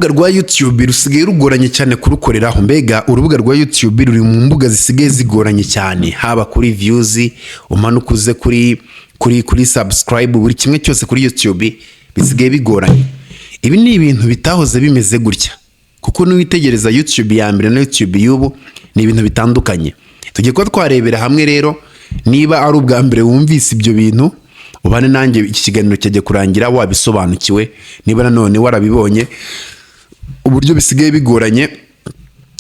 urubuga rwa YouTube rusigaye rugoranye cyane kurukoreraho. Mbega urubuga rwa YouTube ruri mu mbuga zisigaye zigoranye cyane, haba kuri views, umanukuze kuri subscribe, buri kimwe cyose kuri YouTube bisigaye bigoranye. Ibi ni ibintu bitahoze bimeze gutya, kuko n'witegereza YouTube ya mbere na YouTube y'ubu ni ibintu bitandukanye. Tugiye ko twarebera hamwe rero niba ari ubwa mbere wumvise ibyo bintu, ubane nanjye iki kiganiro cyaje kurangira wabisobanukiwe, niba nanone warabibonye uburyo bisigaye bigoranye.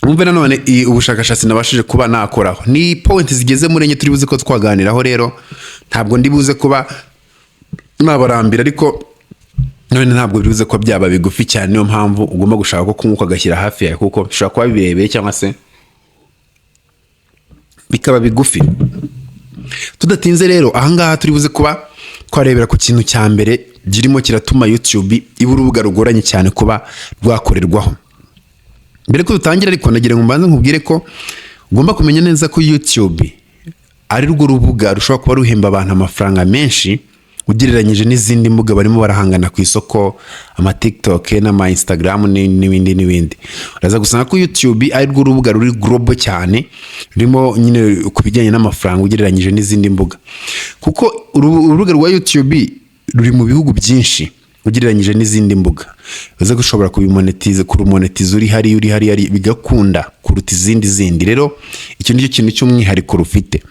Umve nanone ubushakashatsi nabashije kuba nakoraho, ni point zigeze muri enye turi buze ko twaganiraho. Rero ntabwo ndi buze kuba nabarambira, ariko none ntabwo biruze ko byaba bigufi cyane. Niyo mpamvu ugomba gushaka ko kumwuka gashyira hafi yawe, kuko bishobora kuba birebeye cyangwa se bikaba bigufi. Tudatinze rero ahangaha turi buze kuba twarebera ku kintu cya mbere girimo kiratuma YouTube iba urubuga rugoranye cyane kuba rwakorerwaho. Mbere ko dutangira ariko nagira ngo mbanze nkubwire ko ugomba kumenya neza ko YouTube ari rwo rubuga rushobora kuba ruhemba abantu amafaranga menshi ugereranyije n'izindi mbuga barimo barahangana ku isoko, ama TikTok n'ama Instagram n'ibindi. Uraza gusanga ko YouTube ari rwo rubuga ruri global cyane, rurimo nyine kubijyanye n'amafaranga ugereranyije n'izindi mbuga, kuko urubuga rwa YouTube ruri mu bihugu byinshi ugereranyije n'izindi mbuga. Uza gushobora kubimonetize, kurumonetize uri hari bigakunda kuruta izindi. Rero icyo nicyo kintu cy'umwihariko rufite.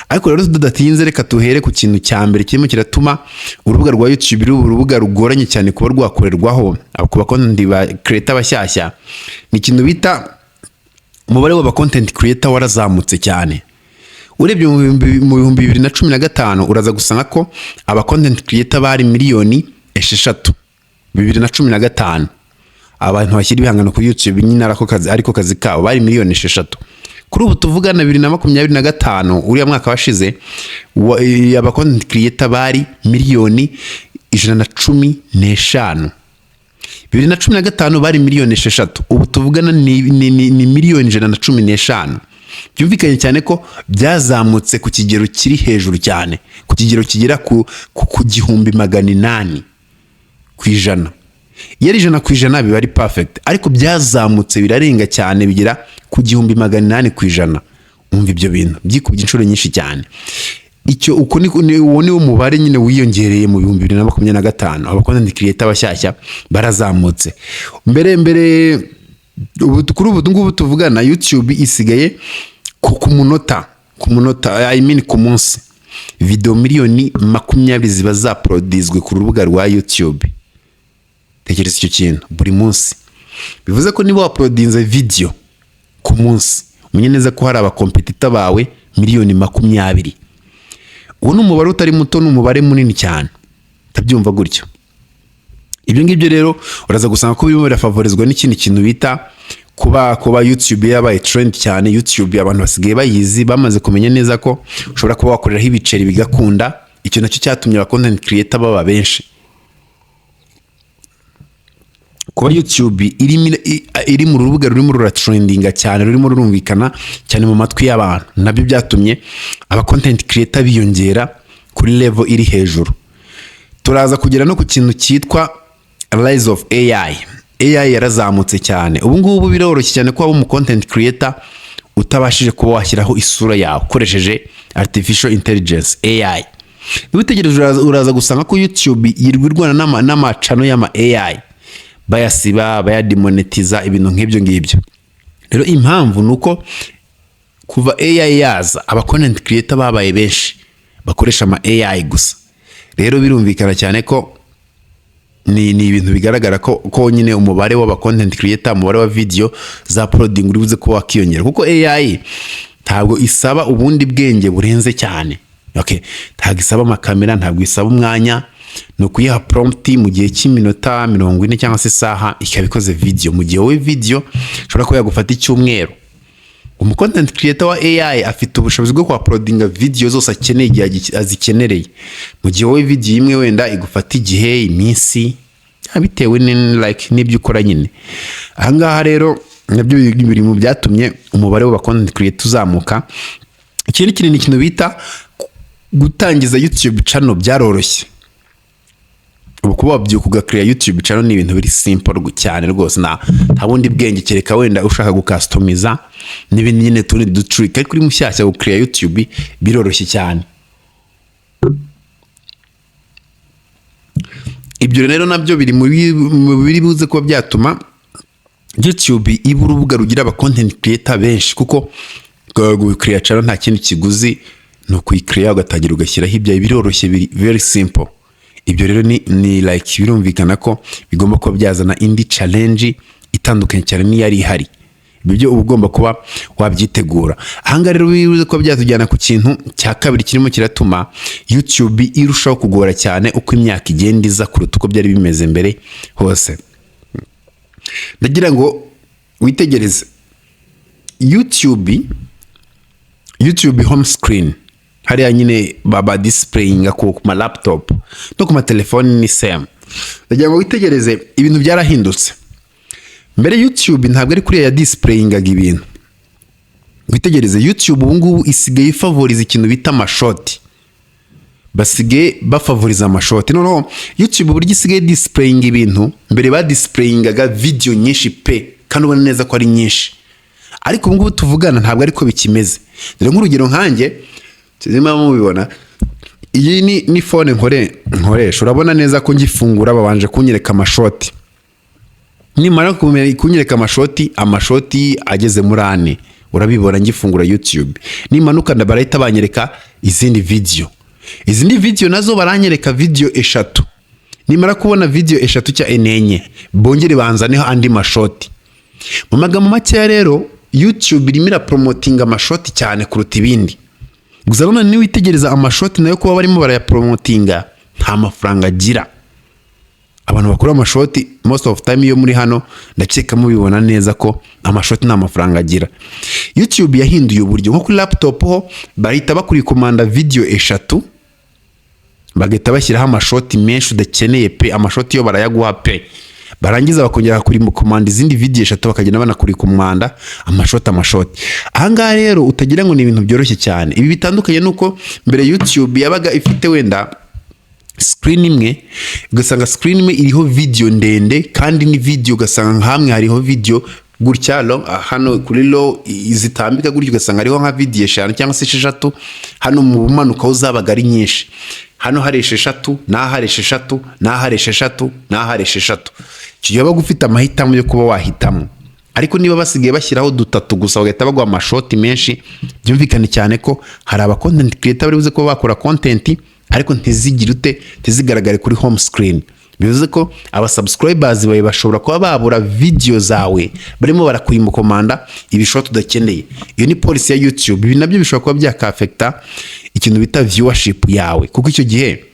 Ariko rero tudatinze reka tuhere ku kintu cya mbere kirimo kiratuma urubuga rwa YouTube ruba urubuga rugoranye cyane kuba rwakorerwaho ku bakonti ba creator bashyashya. Ni ikintu bita umubare w'aba content creator warazamutse cyane. Urebye mu 2015 uraza gusanga ko aba content creator bari miliyoni 6 2015. Abantu bashyira ibihangano kuri YouTube nyine ariko kazi kabo bari miliyoni 6. Kuri ubu tuvugana 2025 uriya mwaka washize aba content creator bari miliyoni 115. 2015 bari miliyoni 6, ubu tuvugana ni miliyoni 115. Byumvikanye cyane ko byazamutse ku kigero kiri hejuru cyane, ku kigero kigera ku 800 kwijana. Yari 100 kwijana biba ari perfect, ariko byazamutse birarenga cyane bigera ku 800 kwijana. Umva ibyo bintu byikubye inshuro nyinshi cyane. Icyo uko ni wo mubare nyine wiyongereye mu 2025. Aba content creator bashyashya barazamutse. Mbere kuri ubu ngubu tuvugana YouTube isigaye ku munota I mean ku munsi video miliyoni 20 ziba zaprodizwe ku rubuga rwa YouTube. Tekereza icyo kintu buri munsi. Bivuze ko niba waprodinze video ku munsi, umenye neza ko hari aba competitor bawe miliyoni 20. Uwo ni umubare utari muto, ni umubare munini cyane. Tabyumva gutyo. Ibyo ngibyo rero uraza gusanga ko birimo birafavorizwa n'ikindi kintu bita kuba YouTube yabaye trend cyane. YouTube abantu basigaye bayizi, bamaze kumenya neza ko ushobora kuba wakoreraho ibiceri bigakunda. Icyo nacyo cyatumye aba content creator baba benshi. Kuba YouTube iri mu rubuga rurimo rura trendinga cyane, rurimo rurumvikana cyane mu matwi y'abantu, nabyo byatumye aba content creator biyongera kuri level iri hejuru. Turaza kugera no ku kintu cyitwa rise of AI. AI yarazamutse cyane. Ubu ngubu biroroshye cyane ko aba mu content creator utabashije kuba washyiraho isura yawe ukoresheje artificial intelligence AI. Bitegereje uraza gusanga ko YouTube yirwirwana n'amacano y'ama AI, bayasiba, bayademonetiza, ibintu nk'ibyo ngibyo. Rero impamvu nuko kuva AI yaza aba content creator babaye benshi bakoresha ama AI gusa. Rero birumvikana cyane ko ni ibintu bigaragara ko nyine umubare w'aba content creator, umubare wa video za uploading uri buze ko wakiyongera, kuko AI ntabwo isaba ubundi bwenge burenze cyane. Okay, ntabwo isaba amakamera, ntabwo isaba umwanya, no kuyiha prompt mu gihe cy'iminota 40 cyangwa se isaha ikabikoze video. Mu gihe we video ushobora ko yagufata icyumweru. Umu content creator wa AI afite ubushobozi bwo uploadinga video zose akeneye igihe azikenereye. Mu gihe we video imwe wenda igufata igihe, iminsi, bitewe n'ibyo ukora nyine. Ahangaha rero nabyo biri mu byatumye umubare w'aba content creator uzamuka. Ikindi kintu bita gutangiza YouTube channel byaroroshye. ubu kuba wabyuka ugakreya YouTube channel ni ibintu biri simple cyane rwose, nta bundi bwenge kereka wenda ushaka gucustomiza n'ibindi nyine tundi dutrick, ariko uri mushyashya gukreya YouTube biroroshye cyane. Ibyo rero nabyo biri mu biri buze kuba byatuma YouTube iba urubuga rugira aba content creator benshi, kuko gukreya channel nta kindi kiguzi, no kuyikreya ugatangira ugashyiraho ibyawe, biroroshye, biri very simple. Ibyo rero ni like birumvikana ko bigomba kuba byazana indi challenge itandukanye cyane n'iyari ihari. Ibyo uba ugomba kuba wabyitegura. Ahanga rero bivuze ko byatujyana ku kintu cya kabiri kirimo kiratuma YouTube irushaho kugora cyane uko imyaka igenda iza kuruta uko byari bimeze mbere hose. Ndagira ngo witegereze YouTube home screen, hariya nyine baba displayinga ku ma laptop no ku ma telefone ni same. Ndagira ngo witegereze ibintu byarahindutse. Mbere YouTube ntabwo ari kuri ya displayingaga ibintu. Witegereze YouTube ubu ngubu isigaye favorize ikintu bita amashoti. Basigaye bafavoriza amashoti. Noneho YouTube buryo isigaye displayinga ibintu, mbere ba displayingaga video nyinshi pe, kandi ubona neza ko ari nyinshi. Ariko ubu ngubu tuvugana ntabwo ariko bikimeze. Dore nk'urugero nkanjye, tuzima mubibona, iyi ni phone nkoresha, urabona neza ko ngifungura babanje kunyereka amashoti. Nimara kunyereka amashoti ageze muri 4, urabibona ngifungura YouTube. Nimanuka ndabarahita banyereka izindi video nazo baranyereka video 3. Nimara kubona video 3 cya enenye, bongere banzaneho andi mashoti. Mu magambo make rero YouTube irimo irapromotinga amashoti cyane kuruta ibindi. Gusa none ni witegereza amashoti nayo kuba barimo barayapromotinga nta mafaranga agira. Abantu bakora amashoti most of time iyo muri hano ndakeka mubibona neza ko amashoti nta mafaranga agira. YouTube yahinduye uburyo, nko kuri laptop ho bahita bakuri komanda video 3, bagahita bashyiraho amashoti menshi udakeneye pe, amashoti yo barayaguha pe, barangiza bakongera kuri mu komanda izindi video 3 bakagenda banakuri komanda amashoti. Ahangaha rero utagira ngo ni ibintu byoroshye cyane. Ibi bitandukanye nuko mbere YouTube yabaga ifite wenda screen imwe, ugasanga screen imwe iriho video ndende, kandi ni video ugasanga hamwe hariho video gutya hano kuri low izitambika gutyo, ugasanga hariho nka video 5 cyangwa se 6, hano mu bumanuka uzabaga ari nyinshi, hano hari 6 na hari 6 na hari 6 na hari 6. Cyo yaba gufite amahitamo yo kuba wahitamo. Ariko niba basigaye bashyiraho 3 gusa bagahita bagwa amashoti menshi, byumvikane cyane ko hari aba content creator bari buze ko bakora content ariko ntizigaragare kuri home screen. Bivuze ko aba subscribers bawe bashobora kuba babura video zawe barimo barakuri mu komanda ibishoti udakeneye. Iyo ni policy ya YouTube. Ibi nabyo bishobora kuba byakafecta ikintu bita viewership yawe, kuko icyo gihe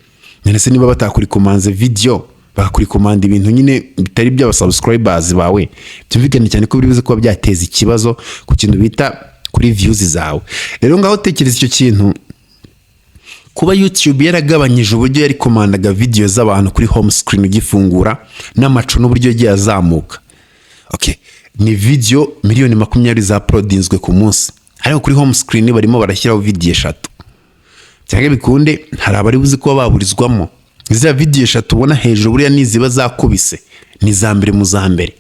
nese niba batakuri komanze video bakuri komanda ibintu nyine bitari by'aba subscribers bawe, byumvikane cyane ko bivuze ko byateza ikibazo ku kintu bita kuri views zawe. Rero ngaho tekereza icyo kintu, kuba YouTube yaragabanyije uburyo yari komandaga video z'abantu kuri home screen ugifungura n'amacu n'uburyo yagiye azamuka. Okay, ni video miliyoni 20 za uploadinzwe ku munsi, ariko kuri home screen barimo barashyiraho video 3. Cyangwa bikunde hari abari buzi ko baburizwamo. Izi video 3 ubona hejuru buriya niziba zakubise ni za mbere mu za mbere.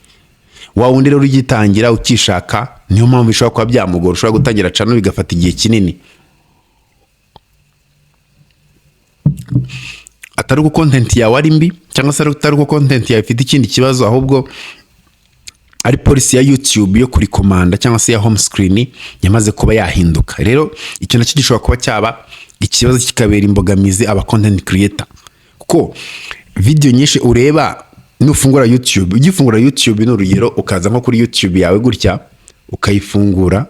Wa wundi rero ugitangira ukishaka, niyo mpamvu bishobora kuba byamugora, ushobora gutangira channel bigafata igihe kinini. Atari uko content yawe ari mbi, cyangwa se atari uko content yawe ifite ikindi kibazo, ahubwo ari policy ya YouTube yo kuri komanda cyangwa se ya home screen yamaze kuba yahinduka. Rero icyo nacyo gishobora kuba cyaba ikibazo kikabera imbogamizi aba content creator, kuko video nyinshi ureba nufungura YouTube, ugifungura YouTube n'urugero ukaza nko kuri YouTube yawe gutya ukayifungura,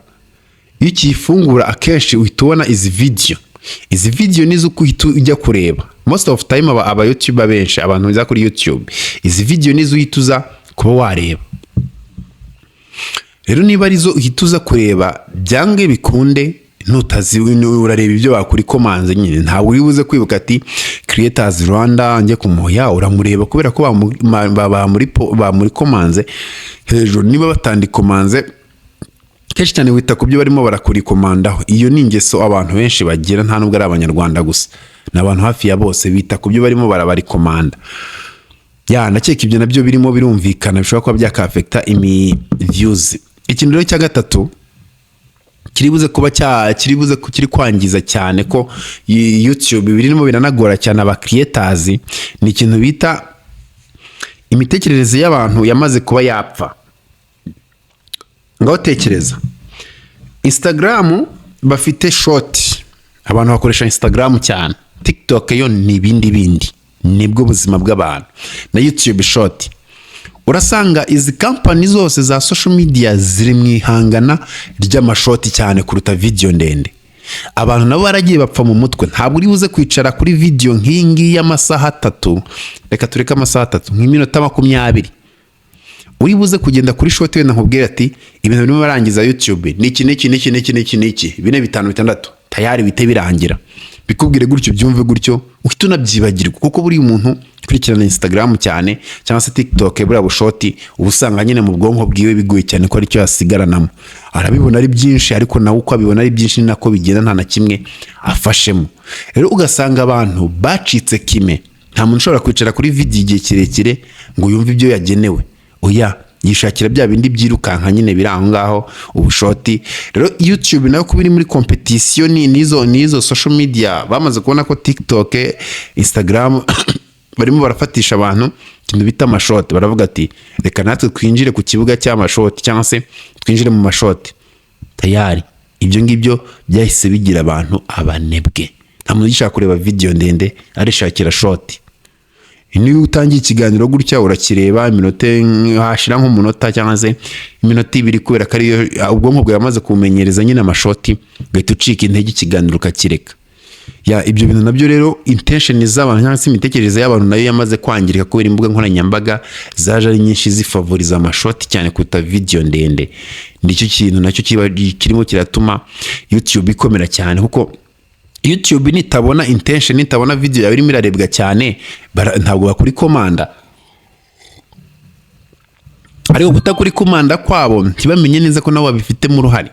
iyo ukiyifungura akenshi uhita ubona izi video nizo uhita ujya kureba. Most of time aba YouTuber benshi, abantu biza kuri YouTube, izi video nizo uhita uza kuba wareba. Rero niba arizo uhita uza kureba, byange bikunde nutazi urareba ibyo bakuri komanze nyine, ntabwo uri buze kwibuka ati Creators Rwanda njye kumuya uramureba kubera ko ba muri komanze hejuru. Niba batandi komanze kenshi cyane wita ku byo barimo barakuri komandaho. Iyo ni ingeso abantu benshi bagira, nta nubwo ari abanyarwanda gusa, n'abantu hafi ya bose bita ku byo barimo barabari komanda. nakeka ibyo nabyo birimo birumvikana bishobora kuba byakafekta views. Ikintu rero cya gatatu kiri kwangiza cyane ko YouTube birimo biranagora cyane aba creators, ni ikintu bita imitekerereze y'abantu yamaze kuba yapfa. Ngaho tekereza, Instagram bafite short, abantu bakoresha Instagram cyane. TikTok yo ni bindi nibwo buzima bw'abantu, na YouTube short. Urasanga izi company zose za social media ziri mwihangana ry'amashoti cyane kuruta video ndende. Abantu nabo baragiye bapfa mu mutwe, ntabwo uri buze kwicara kuri video nk'ingi y'amasaha 3, reka tureka amasaha 3 nk'iminota 20, uri buze kugenda kuri short wenda nkubwira ati ibintu birimo barangiza YouTube ni iki 4 5 6 tayari bite birangira, bikubwire gutyo byumve gutyo uhita unabyibagirwa, kuko buri umuntu kurikirana Instagram cyane cyangwa se TikTok buriya bushoti ubusanga nyine mu bwonko bwiwe bigoye cyane ko ari cyo yasigaranamo. Arabibona ari byinshi, ariko nawe uko abibona ari byinshi ni nako bigenda, nta na kimwe afashemo. Rero ugasanga abantu bacitse kime, nta muntu ushobora kwicara kuri video igihe kirekire ngo yumve ibyo yagenewe. Oya, yishakira bya bindi byirukanka nyine biri aho ngaho ubushoti. Rero YouTube nayo kubiri muri competition nizo social media bamaze kubona ko TikTok, Instagram barimo barafatisha abantu ikintu bita amashoti. Baravuga ati reka natwe twinjire ku kibuga cy'amashoti cyangwa se twinjire mu mashoti. Tayari ibyo ngibyo byahise bigira abantu abanebwe, nta muntu yishaka kureba video ndende, arishakira shoti. Niyo utangiye ikiganiro gutya urakireba iminota hashira nk'umunota cyangwa se iminota 2 kubera ko ariyo ubwonko bwawe yamaze kumenyereza nyine amashoti, gahita ucika intege ikiganiro ukakireka. Ibyo bintu nabyo rero intention z'abantu cyangwa se imitekerereze y'abantu nayo yamaze kwangirika kubera imbuga nkoranyambaga zaje ari nyinshi zifavoriza amashoti cyane kuruta video ndende. Nicyo kintu nacyo kirimo kiratuma YouTube ikomera cyane, kuko YouTube nitabona intention, nitabona video yawe irimo irarebwa cyane, ntabwo bakuri komanda. Ariko kutakuri komanda kwabo ntibamenye neza ko nabo babifitemo uruhare,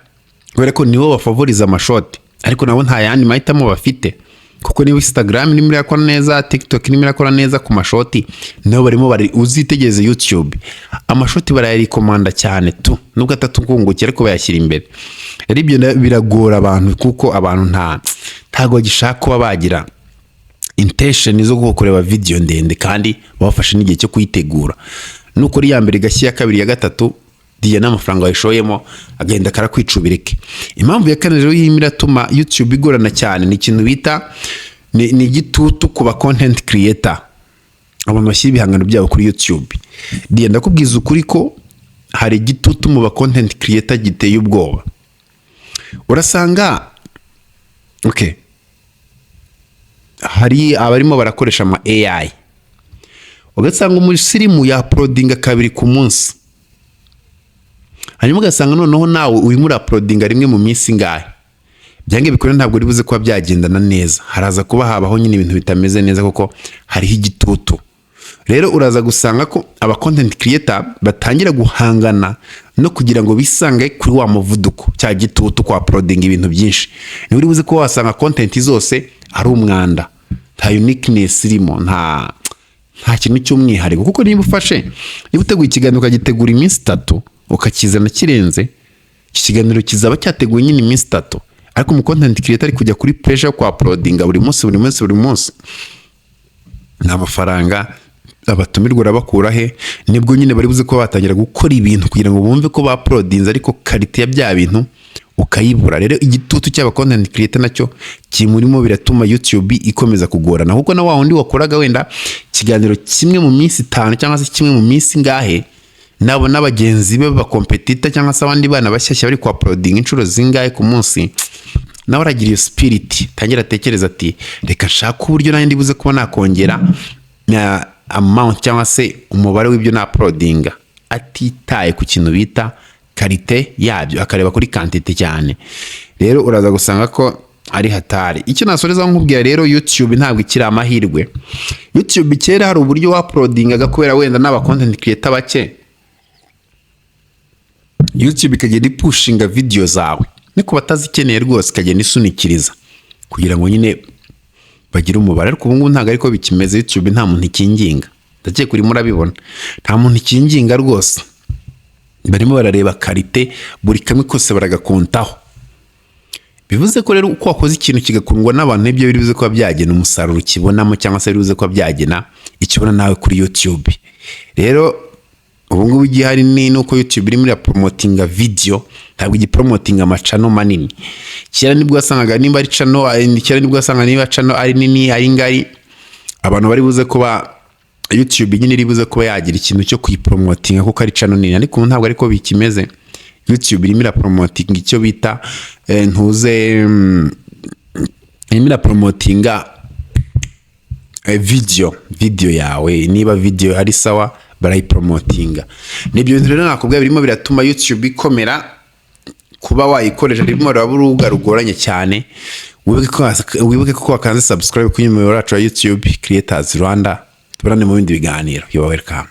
kubera ko nibo bafavoriza amashoti, ariko nabo nta yandi mahitamo bafite. Kuko niba Instagram irimo irakora neza, TikTok irimo irakora neza ku mashoti, nabo barimo uzitegeze YouTube amashoti barayarikomanda cyane tu, nubwo atatukungukira ariko bayashyira imbere. Rero ibyo biragora abantu, kuko abantu ntago gishaka kuba bagira intention zo gukorera video ndende kandi bafashe n'igihe cyo kuyitegura. Nuko ri ya mbere gashya ya kabiri ya gatatu diye n'amafaranga wayishoyemo agenda karakwicubireke. Impamvu ya kane rero yimiratuma YouTube igorana cyane ni ikintu bita ni gitutu kuba content creator, abantu bashyira ibihangano byabo kuri YouTube. Diye ndakubwiza ukuri ko hari gitutu mu ba content creator giteye ubwoba. Urasanga hari abarimo barakoresha ama AI, ugasanga umusirimu ya uploadinga 2 ku munsi, hanyuma ugasanga noneho nawe urimo uploadinga rimwe mu minsi ngahe. Byange bikore ntabwo ribuze kuba byagendana neza, haraza kuba habaho nyine ibintu bitameze neza kuko hariho igitutu. Rero uraza gusanga ko aba content creator batangira guhangana no kugira ngo bisange kuri wa muvuduko cya gitutu kwa uploading ibintu byinshi. Ni uri buze ko wasanga content zose ari umwanda, nta uniqueness irimo, nta kintu cy'umwihariko. Kuko niba ufashe, niba uteguye ikiganiro ukagitegura iminsi 3 ukakizana kirenze, iki kiganiro kizaba cyateguye nyine iminsi 3, ariko mu content creator ari kujya kuri pressure kwa uploading buri munsi, nta mafaranga abatumirwa rabakura he. Nibwo nyine bari buze ko batangira gukora ibintu kugira ngo bumve ko ba-uploadinze, ariko quality ya bya bintu ukayibura. Rero igitutu cy'aba content creator nacyo kimurimo biratuma YouTube ikomeza kugorana, kuko na wa wundi wakoraga wenda kiganiro kimwe mu minsi 5 cyangwa se kimwe mu minsi ngahe, nabo n'abagenzi be ba competitor cyangwa se abandi bana bashyashya bari kwa uploading inshuro zingahe ku munsi, nawe aragira iyo spirit, tangira tekereza ati reka shaka uburyo nanjye ndibuze kuba nakongera amount cyangwa se umubare w'ibyo na uploadinga, atitaye ku kintu bita quality yabyo, akareba kuri quantity cyane. Rero uraza gusanga ko ari hatari. Icyo nasoreza nkubwira rero, YouTube ntabwo ikiri amahirwe. YouTube kera hari uburyo wa uploadinga kubera wenda n'aba content creator bake, YouTube ikagenda ipushinga video zawe, niko batazikeneye rwose ikagenda isunikiriza kugira ngo nyine bagire umubare. Ariko ubu ngubu ntabwo ariko bikimeze. YouTube nta muntu ikinginga, ndakeka kuri murabibona nta muntu ikinginga rwose barimo barareba karite buri kamwe kose baragakontaho bivuze ko rero uko wakoze ikintu kigakundwa n'abantu ibyo bivuze ko byagena umusaruro ukibonamo cyangwa se bivuze ko byagena ikibona nawe kuri YouTube rero ubu ngubu igihari ni nuko YouTube irimo irapromotinga video ntabwo igipromotinga amacano manini kera nibwo wasangaga nimba ari channel kera nibwo wasanga niba channel ari nini ari ngari abantu bari buze kuba YouTube nyine iribuze kuba yagira ikintu cyo kuyipromotinga kuko ari channel nini ariko ntabwo ariko bikimeze YouTube irimo irapromotinga icyo bita ntuze irimo irapromotinga video yawe niba video ari sawa barayipromotinga nibyo bintu rero nakubwiye birimo biratuma YouTube ikomera kuba wayikoresha birimo urubuga rugoranye cyane wibuke ko wakanze subscribe kuri umuyoboro wacu wa YouTube Creators Rwanda tubarane mu bindi biganiro. You are welcome.